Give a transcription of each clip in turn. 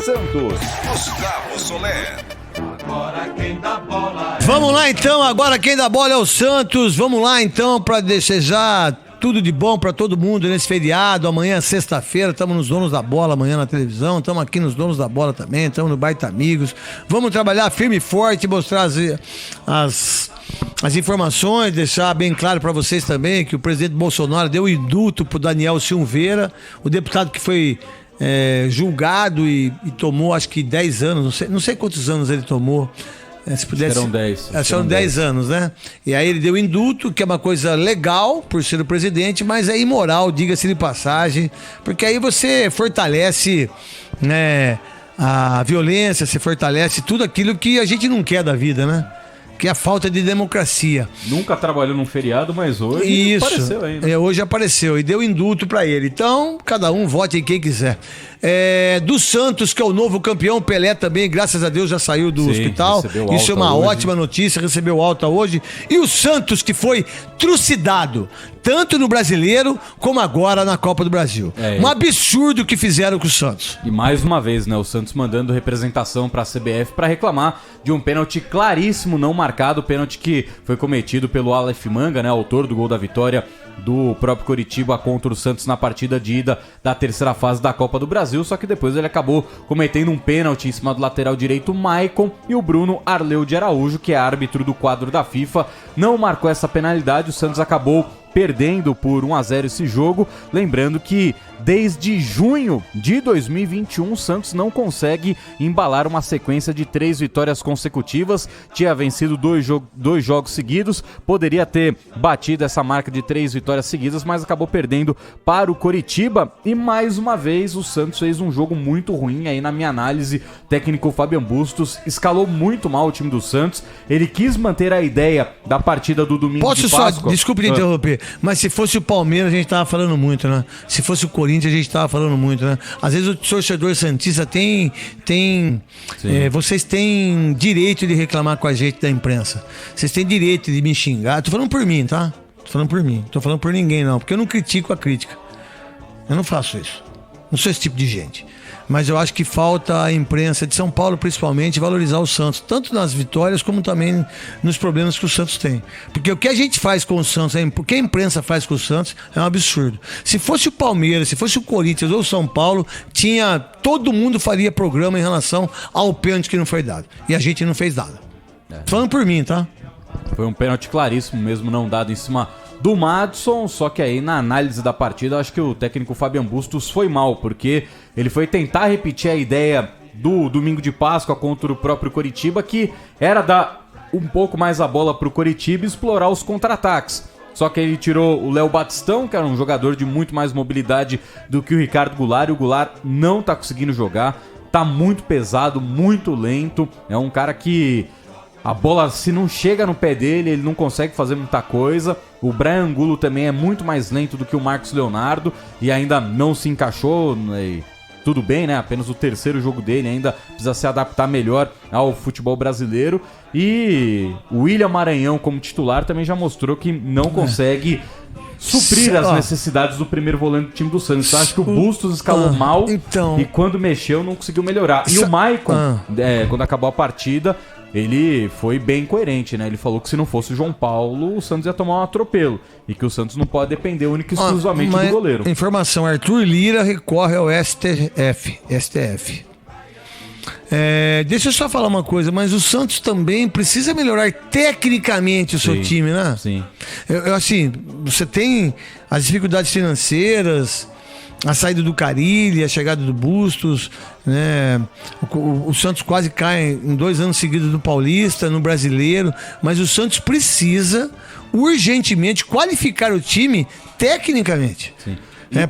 Santos, Gustavo Soler. Agora quem dá bola Vamos lá então, agora quem dá bola é o Santos. Vamos lá então para desejar tudo de bom para todo mundo nesse feriado. Amanhã, sexta-feira, estamos nos Donos da Bola, amanhã na televisão. Estamos aqui nos Donos da Bola também, estamos no Baita Amigos. Vamos trabalhar firme e forte, mostrar as informações, deixar bem claro para vocês também que o presidente Bolsonaro deu indulto pro Daniel Silveira, o deputado que foi julgado e tomou acho que 10 anos, não sei quantos anos ele tomou. Se pudesse, Serão 10. Serão 10 anos, né? E aí ele deu indulto, que é uma coisa legal por ser o presidente, mas é imoral, diga-se de passagem, porque aí você fortalece, né, a violência, você fortalece tudo aquilo que a gente não quer da vida, né? Que é a falta de democracia. Nunca trabalhou num feriado, mas hoje apareceu ainda. Hoje apareceu e deu indulto pra ele. Então, cada um vote em quem quiser. Do Santos, que é o novo campeão, Pelé também, graças a Deus, já saiu do hospital. Isso é uma ótima notícia, recebeu alta hoje. E o Santos, que foi trucidado, tanto no Brasileiro, como agora na Copa do Brasil. Um absurdo o que fizeram com o Santos. E mais uma vez, né, o Santos mandando representação pra CBF pra reclamar de um pênalti claríssimo, não marcado, pênalti que foi cometido pelo Aleph Manga, né, autor do gol da vitória do próprio Coritiba contra o Santos na partida de ida da terceira fase da Copa do Brasil, só que depois ele acabou cometendo um pênalti em cima do lateral direito Maicon, e o Bruno Arleu de Araújo, que é árbitro do quadro da FIFA, não marcou essa penalidade. O Santos acabou perdendo por 1-0 esse jogo, lembrando que desde junho de 2021 o Santos não consegue embalar uma sequência de 3 vitórias consecutivas, tinha vencido 2 jogos seguidos, poderia ter batido essa marca de 3 vitórias seguidas, mas acabou perdendo para o Coritiba. E mais uma vez o Santos fez um jogo muito ruim aí na minha análise. O técnico Fabian Bustos escalou muito mal o time do Santos, ele quis manter a ideia da partida do domingo de Páscoa. Desculpe te interromper, mas se fosse o Palmeiras a gente tava falando muito, né? Se fosse o Corinthians a gente tava falando muito, né? Às vezes o torcedor santista vocês têm direito de reclamar com a gente da imprensa. Vocês têm direito de me xingar. Tô falando por mim, tá? Tô falando por mim. Tô falando por ninguém não, porque eu não critico a crítica. Eu não faço isso. Não sou esse tipo de gente. Mas eu acho que falta a imprensa de São Paulo, principalmente, valorizar o Santos, tanto nas vitórias como também nos problemas que o Santos tem. Porque o que a gente faz com o Santos, o que a imprensa faz com o Santos é um absurdo. Se fosse o Palmeiras, se fosse o Corinthians ou o São Paulo, todo mundo faria programa em relação ao pênalti que não foi dado. E a gente não fez nada. Falando por mim, tá? Foi um pênalti claríssimo mesmo, não dado em cima do Madison, só que aí na análise da partida, eu acho que o técnico Fabian Bustos foi mal, porque ele foi tentar repetir a ideia do domingo de Páscoa contra o próprio Coritiba, que era dar um pouco mais a bola pro Coritiba e explorar os contra-ataques. Só que ele tirou o Léo Batistão, que era um jogador de muito mais mobilidade do que o Ricardo Goulart, e o Goulart não tá conseguindo jogar, tá muito pesado, muito lento, é um cara que a bola, se não chega no pé dele, ele não consegue fazer muita coisa. O Brian Angulo também é muito mais lento do que o Marcos Leonardo e ainda não se encaixou. Tudo bem, né? Apenas o terceiro jogo dele, ainda precisa se adaptar melhor ao futebol brasileiro. E o William Maranhão, como titular, também já mostrou que não consegue suprir as necessidades do primeiro volante do time do Santos. Então, acho que o Bustos escalou mal e quando mexeu não conseguiu melhorar. E o Maicon, quando acabou a partida, ele foi bem coerente, né? Ele falou que se não fosse o João Paulo, o Santos ia tomar um atropelo. E que o Santos não pode depender única e exclusivamente do goleiro. Informação, Arthur Lira recorre ao STF. Deixa eu só falar uma coisa, mas o Santos também precisa melhorar tecnicamente o seu time, né? Sim. Assim, você tem as dificuldades financeiras, a saída do Carille, a chegada do Bustos, né? O Santos quase cai em 2 anos seguidos no Paulista, no Brasileiro, mas o Santos precisa urgentemente qualificar o time tecnicamente. Sim.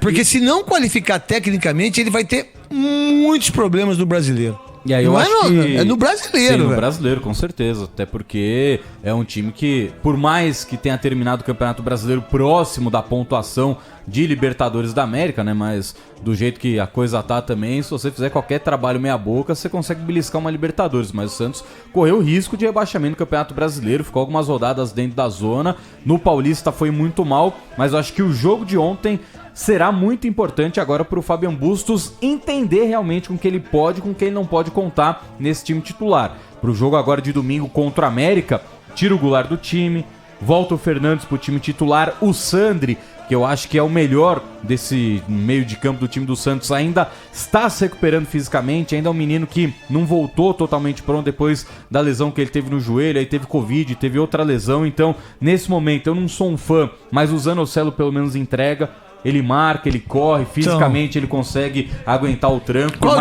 Porque se não qualificar tecnicamente, ele vai ter muitos problemas no Brasileiro. E aí não eu acho que... É no Brasileiro, Sim, no Brasileiro, com certeza. Até porque é um time que, por mais que tenha terminado o Campeonato Brasileiro próximo da pontuação de Libertadores da América, né? Mas do jeito que a coisa tá também, se você fizer qualquer trabalho meia boca, você consegue beliscar uma Libertadores. Mas o Santos correu o risco de rebaixamento no Campeonato Brasileiro, ficou algumas rodadas dentro da zona. No Paulista foi muito mal, mas eu acho que o jogo de ontem será muito importante agora para o Fabian Bustos entender realmente com que ele pode, com que ele não pode contar nesse time titular. Para o jogo agora de domingo contra o América, tira o Goulart do time, volta o Fernandes para o time titular, o Sandri, que eu acho que é o melhor desse meio de campo do time do Santos, ainda está se recuperando fisicamente, ainda é um menino que não voltou totalmente pronto depois da lesão que ele teve no joelho, aí teve Covid, teve outra lesão, então nesse momento eu não sou um fã, mas o Zanocelo pelo menos entrega, ele marca, ele corre, fisicamente ele consegue aguentar o tranco. Qual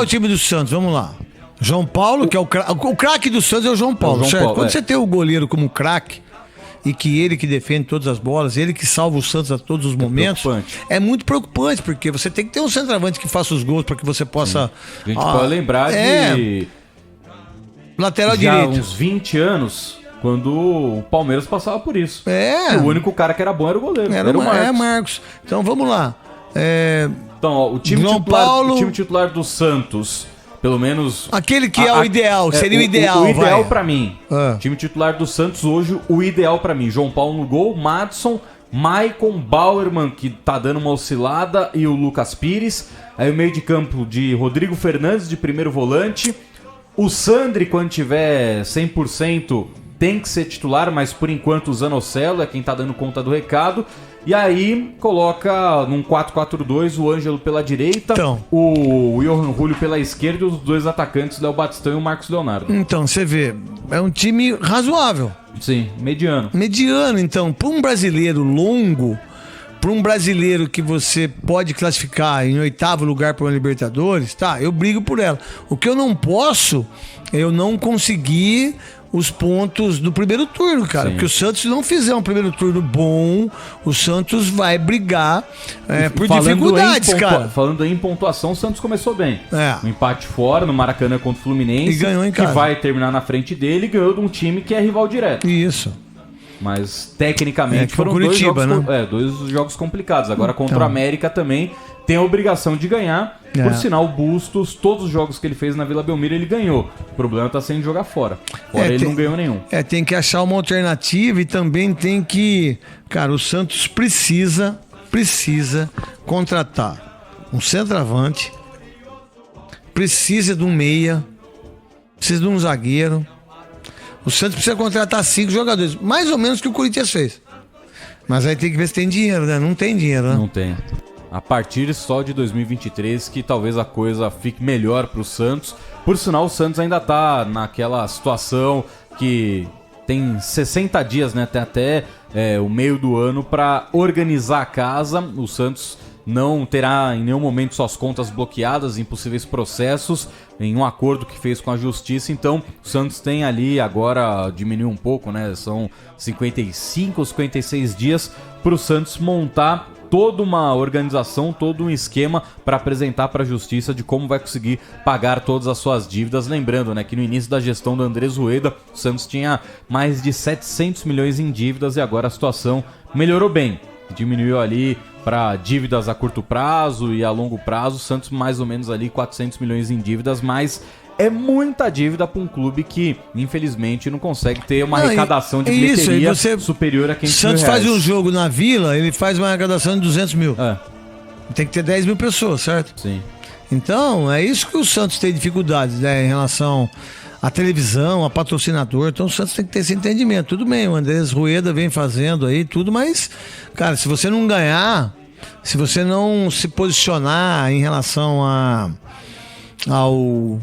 o time do Santos? Vamos lá. João Paulo, que é o craque do Santos é o João Paulo, certo? Paulo, quando você tem o goleiro como craque, e que ele que defende todas as bolas, ele que salva o Santos a todos os momentos, é muito preocupante, porque você tem que ter um centroavante que faça os gols para que você possa... A gente pode lembrar de... lateral já direito. Uns 20 anos, quando o Palmeiras passava por isso. E o único cara que era bom era o goleiro, era o Marcos. Marcos. Então vamos lá. Então, ó, o time titular do Santos... Pelo menos... Aquele que é o ideal, seria o ideal. O ideal pra mim. Time titular do Santos hoje, o ideal pra mim. João Paulo no gol, Madson, Maicon, Bauerman, que tá dando uma oscilada, e o Lucas Pires. Aí o meio de campo de Rodrigo Fernandes, de primeiro volante. O Sandri, quando tiver 100%, tem que ser titular, mas por enquanto o Zanocelo é quem tá dando conta do recado. E aí coloca num 4-4-2 o Ângelo pela direita, o Johan Julio pela esquerda e os dois atacantes, Léo Batistão e o Marcos Leonardo. Então, você vê, é um time razoável. Sim, mediano. Mediano, então, para um brasileiro longo, para um brasileiro que você pode classificar em 8º lugar para uma Libertadores, tá, eu brigo por ela. O que eu não posso, eu não conseguir os pontos do primeiro turno, cara. Sim. Porque o Santos, se não fizer um primeiro turno bom, o Santos vai brigar por dificuldades, cara. Falando aí em pontuação, o Santos começou bem. Um empate fora no Maracanã contra o Fluminense. E ganhou em casa. Que vai terminar na frente dele e ganhou de um time que é rival direto. Isso. Mas, tecnicamente, foram Curitiba, dois jogos complicados. Agora, contra o América também tem a obrigação de ganhar. Por sinal, o Bustos, todos os jogos que ele fez na Vila Belmiro, ele ganhou. O problema tá sendo jogar fora. Fora ele não ganhou nenhum. Tem que achar uma alternativa e também tem que... Cara, o Santos precisa contratar um centroavante, precisa de um meia, precisa de um zagueiro. O Santos precisa contratar 5 jogadores, mais ou menos que o Corinthians fez. Mas aí tem que ver se tem dinheiro, né? Não tem dinheiro, né? Não tem. A partir só de 2023 que talvez a coisa fique melhor pro Santos. Por sinal, o Santos ainda tá naquela situação que tem 60 dias, né? Tem até o meio do ano para organizar a casa. O Santos não terá em nenhum momento suas contas bloqueadas em possíveis processos, em um acordo que fez com a Justiça. Então, o Santos tem ali, agora diminuiu um pouco, né? São 55 ou 56 dias para o Santos montar toda uma organização, todo um esquema para apresentar para a Justiça de como vai conseguir pagar todas as suas dívidas. Lembrando, né, que no início da gestão do Andrés Rueda, o Santos tinha mais de 700 milhões em dívidas e agora a situação melhorou bem. Diminuiu ali para dívidas a curto prazo e a longo prazo, o Santos mais ou menos ali 400 milhões em dívidas, mas é muita dívida para um clube que, infelizmente, não consegue ter uma arrecadação de bilheteria superior a 500 mil reais. O Santos faz um jogo na Vila, ele faz uma arrecadação de 200 mil. Tem que ter 10 mil pessoas, certo? Sim. Então, é isso que o Santos tem dificuldades, né, em relação à televisão, a patrocinador. Então, o Santos tem que ter esse entendimento. Tudo bem, o Andrés Rueda vem fazendo aí tudo, mas, cara, se você não ganhar, se você não se posicionar em relação ao...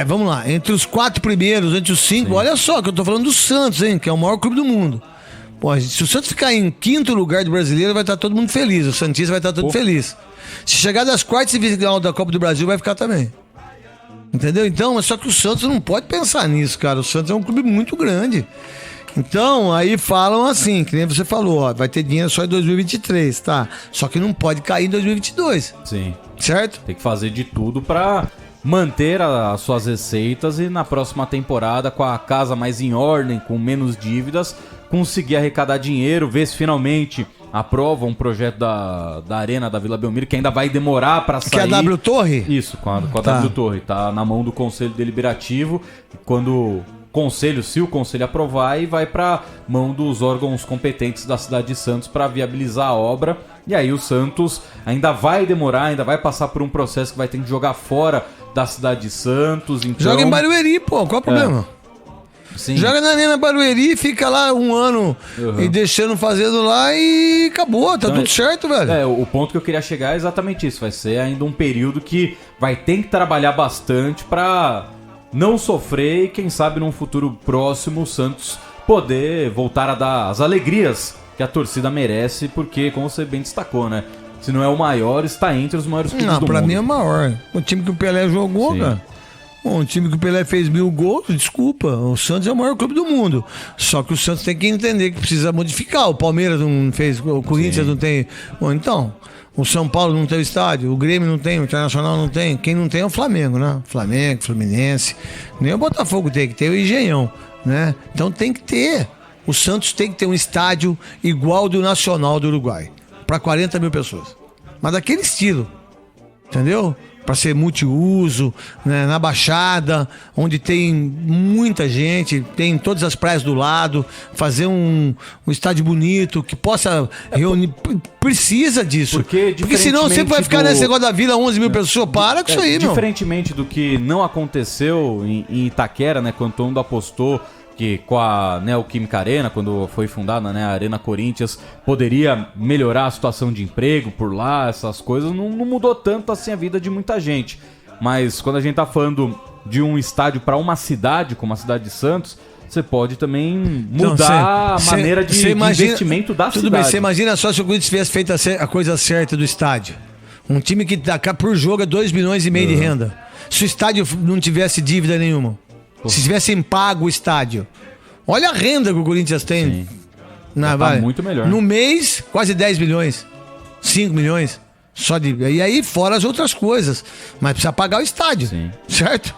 vamos lá. Entre os 4 primeiros, entre os 5, olha só que eu tô falando do Santos, hein? Que é o maior clube do mundo. Pô, se o Santos ficar em 5º lugar do brasileiro, vai estar todo mundo feliz. O Santista vai estar todo feliz. Se chegar das quartas e final da Copa do Brasil, vai ficar também. Entendeu? Então, só que o Santos não pode pensar nisso, cara. O Santos é um clube muito grande. Então, aí falam assim, que nem você falou, ó, vai ter dinheiro só em 2023, tá? Só que não pode cair em 2022. Sim. Certo? Tem que fazer de tudo pra manter as suas receitas e na próxima temporada, com a casa mais em ordem, com menos dívidas, conseguir arrecadar dinheiro, ver se finalmente aprova um projeto da Arena da Vila Belmiro, que ainda vai demorar para sair. Que é a W Torre? Isso, com a W Torre. Tá na mão do Conselho Deliberativo. Quando conselho, se o conselho aprovar, e vai para mão dos órgãos competentes da cidade de Santos para viabilizar a obra. E aí o Santos ainda vai demorar, ainda vai passar por um processo que vai ter que jogar fora da cidade de Santos. Então... Joga em Barueri, pô, qual é o problema? Sim. Joga na Arena Barueri, fica lá um ano e deixando fazendo lá e acabou, tá tudo certo, velho. O ponto que eu queria chegar é exatamente isso. Vai ser ainda um período que vai ter que trabalhar bastante pra não sofrer e quem sabe num futuro próximo o Santos poder voltar a dar as alegrias que a torcida merece, porque, como você bem destacou, né? Se não é o maior, está entre os maiores clubes do mundo. Pra mim é o maior. O time que o Pelé jogou, Sim. cara. Um time que o Pelé fez 1000 gols, desculpa, o Santos é o maior clube do mundo. Só que o Santos tem que entender que precisa modificar. O Palmeiras não fez, o Corinthians não tem. Bom, então, o São Paulo não tem o estádio, o Grêmio não tem, o Internacional não tem. Quem não tem é o Flamengo, né? Flamengo, Fluminense. Nem o Botafogo tem, que ter o Engenhão, né? Então tem que ter. O Santos tem que ter um estádio igual ao do Nacional do Uruguai, para 40 mil pessoas. Mas daquele estilo, entendeu? Para ser multiuso, né, na Baixada, onde tem muita gente, tem todas as praias do lado, fazer um estádio bonito, que possa reunir. Precisa disso. Porque senão sempre vai ficar nesse negócio da Vila, 11 mil pessoas. Para com isso aí, meu. Diferentemente do que não aconteceu em Itaquera, né, quando todo mundo apostou que com a Neoquímica Arena, quando foi fundada, né, a Arena Corinthians, poderia melhorar a situação de emprego por lá, essas coisas, não mudou tanto assim a vida de muita gente. Mas quando a gente tá falando de um estádio para uma cidade, como a cidade de Santos, você pode também mudar a maneira de investimento da cidade. Tudo bem, você imagina só se o Corinthians tivesse feito a coisa certa do estádio. Um time que dá por jogo é 2,5 milhões de renda. Se o estádio não tivesse dívida nenhuma. Se tivessem pago o estádio. Olha a renda que o Corinthians tem. Tá muito melhor. No mês, quase 10 milhões. 5 milhões. Só de... E aí, fora as outras coisas. Mas precisa pagar o estádio. Sim. Certo?